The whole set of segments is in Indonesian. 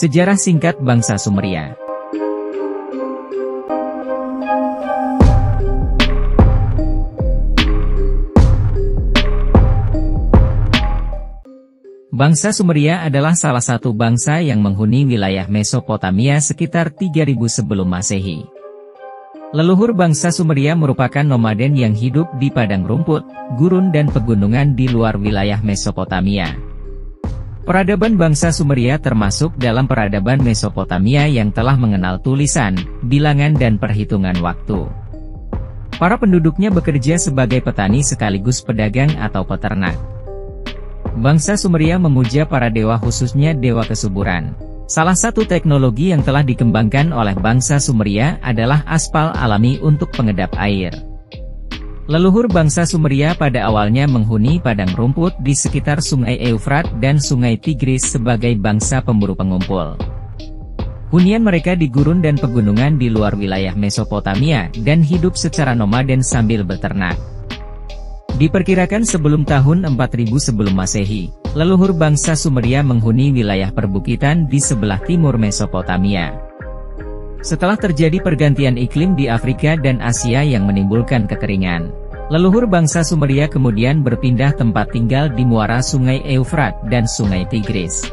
Sejarah singkat bangsa Sumeria. Bangsa Sumeria adalah salah satu bangsa yang menghuni wilayah Mesopotamia sekitar 3000 sebelum Masehi. Leluhur bangsa Sumeria merupakan nomaden yang hidup di padang rumput, gurun dan pegunungan di luar wilayah Mesopotamia. Peradaban bangsa Sumeria termasuk dalam peradaban Mesopotamia yang telah mengenal tulisan, bilangan dan perhitungan waktu. Para penduduknya bekerja sebagai petani sekaligus pedagang atau peternak. Bangsa Sumeria memuja para dewa khususnya dewa kesuburan. Salah satu teknologi yang telah dikembangkan oleh bangsa Sumeria adalah aspal alami untuk pengedap air. Leluhur bangsa Sumeria pada awalnya menghuni padang rumput di sekitar Sungai Eufrat dan Sungai Tigris sebagai bangsa pemburu pengumpul. Hunian mereka di gurun dan pegunungan di luar wilayah Mesopotamia dan hidup secara nomaden sambil beternak. Diperkirakan sebelum tahun 4000 sebelum Masehi, leluhur bangsa Sumeria menghuni wilayah perbukitan di sebelah timur Mesopotamia. Setelah terjadi pergantian iklim di Afrika dan Asia yang menimbulkan kekeringan, leluhur bangsa Sumeria kemudian berpindah tempat tinggal di muara Sungai Eufrat dan Sungai Tigris.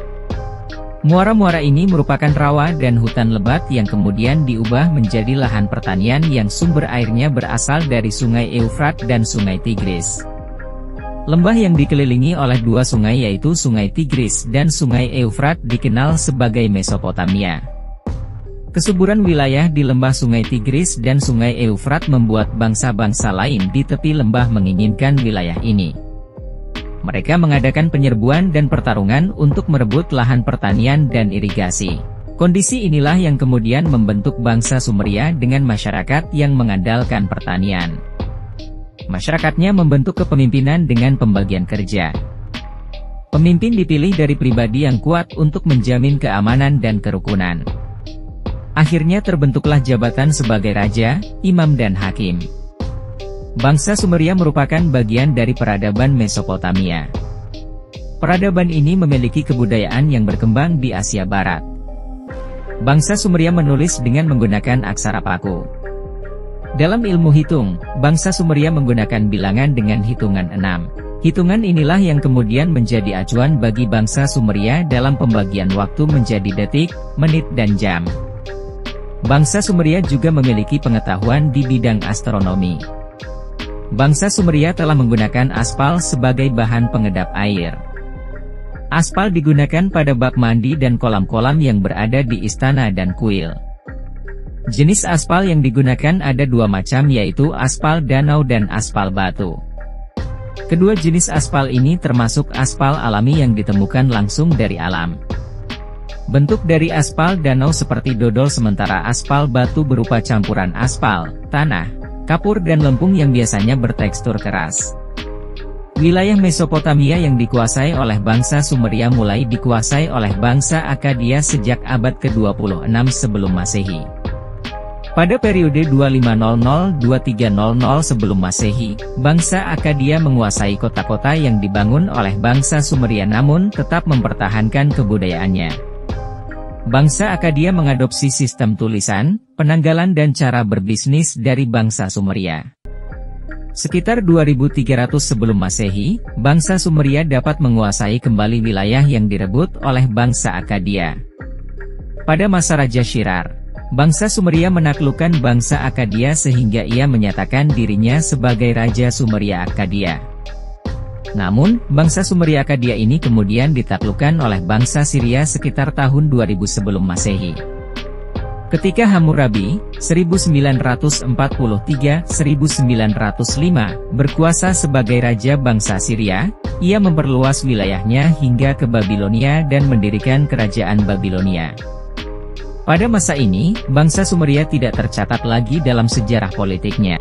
Muara-muara ini merupakan rawa dan hutan lebat yang kemudian diubah menjadi lahan pertanian yang sumber airnya berasal dari Sungai Eufrat dan Sungai Tigris. Lembah yang dikelilingi oleh dua sungai yaitu Sungai Tigris dan Sungai Eufrat dikenal sebagai Mesopotamia. Kesuburan wilayah di lembah Sungai Tigris dan Sungai Eufrat membuat bangsa-bangsa lain di tepi lembah menginginkan wilayah ini. Mereka mengadakan penyerbuan dan pertarungan untuk merebut lahan pertanian dan irigasi. Kondisi inilah yang kemudian membentuk bangsa Sumeria dengan masyarakat yang mengandalkan pertanian. Masyarakatnya membentuk kepemimpinan dengan pembagian kerja. Pemimpin dipilih dari pribadi yang kuat untuk menjamin keamanan dan kerukunan. Akhirnya terbentuklah jabatan sebagai raja, imam dan hakim. Bangsa Sumeria merupakan bagian dari peradaban Mesopotamia. Peradaban ini memiliki kebudayaan yang berkembang di Asia Barat. Bangsa Sumeria menulis dengan menggunakan aksara paku. Dalam ilmu hitung, bangsa Sumeria menggunakan bilangan dengan hitungan 6. Hitungan inilah yang kemudian menjadi acuan bagi bangsa Sumeria dalam pembagian waktu menjadi detik, menit dan jam. Bangsa Sumeria juga memiliki pengetahuan di bidang astronomi. Bangsa Sumeria telah menggunakan aspal sebagai bahan pengedap air. Aspal digunakan pada bak mandi dan kolam-kolam yang berada di istana dan kuil. Jenis aspal yang digunakan ada dua macam yaitu aspal danau dan aspal batu. Kedua jenis aspal ini termasuk aspal alami yang ditemukan langsung dari alam. Bentuk dari aspal danau seperti dodol sementara aspal batu berupa campuran aspal, tanah, kapur dan lempung yang biasanya bertekstur keras. Wilayah Mesopotamia yang dikuasai oleh bangsa Sumeria mulai dikuasai oleh bangsa Akkadia sejak abad ke-26 sebelum Masehi. Pada periode 2500–2300 sebelum Masehi, bangsa Akkadia menguasai kota-kota yang dibangun oleh bangsa Sumeria namun tetap mempertahankan kebudayaannya. Bangsa Akkadia mengadopsi sistem tulisan, penanggalan dan cara berbisnis dari bangsa Sumeria. Sekitar 2300 sebelum Masehi, bangsa Sumeria dapat menguasai kembali wilayah yang direbut oleh bangsa Akkadia. Pada masa Raja Shirar, bangsa Sumeria menaklukkan bangsa Akkadia sehingga ia menyatakan dirinya sebagai Raja Sumeria Akkadia. Namun, bangsa Sumeria Akkadia ini kemudian ditaklukkan oleh bangsa Syria sekitar tahun 2000 sebelum Masehi. Ketika Hammurabi, 1943–1905, berkuasa sebagai raja bangsa Syria, ia memperluas wilayahnya hingga ke Babilonia dan mendirikan kerajaan Babilonia. Pada masa ini, bangsa Sumeria tidak tercatat lagi dalam sejarah politiknya.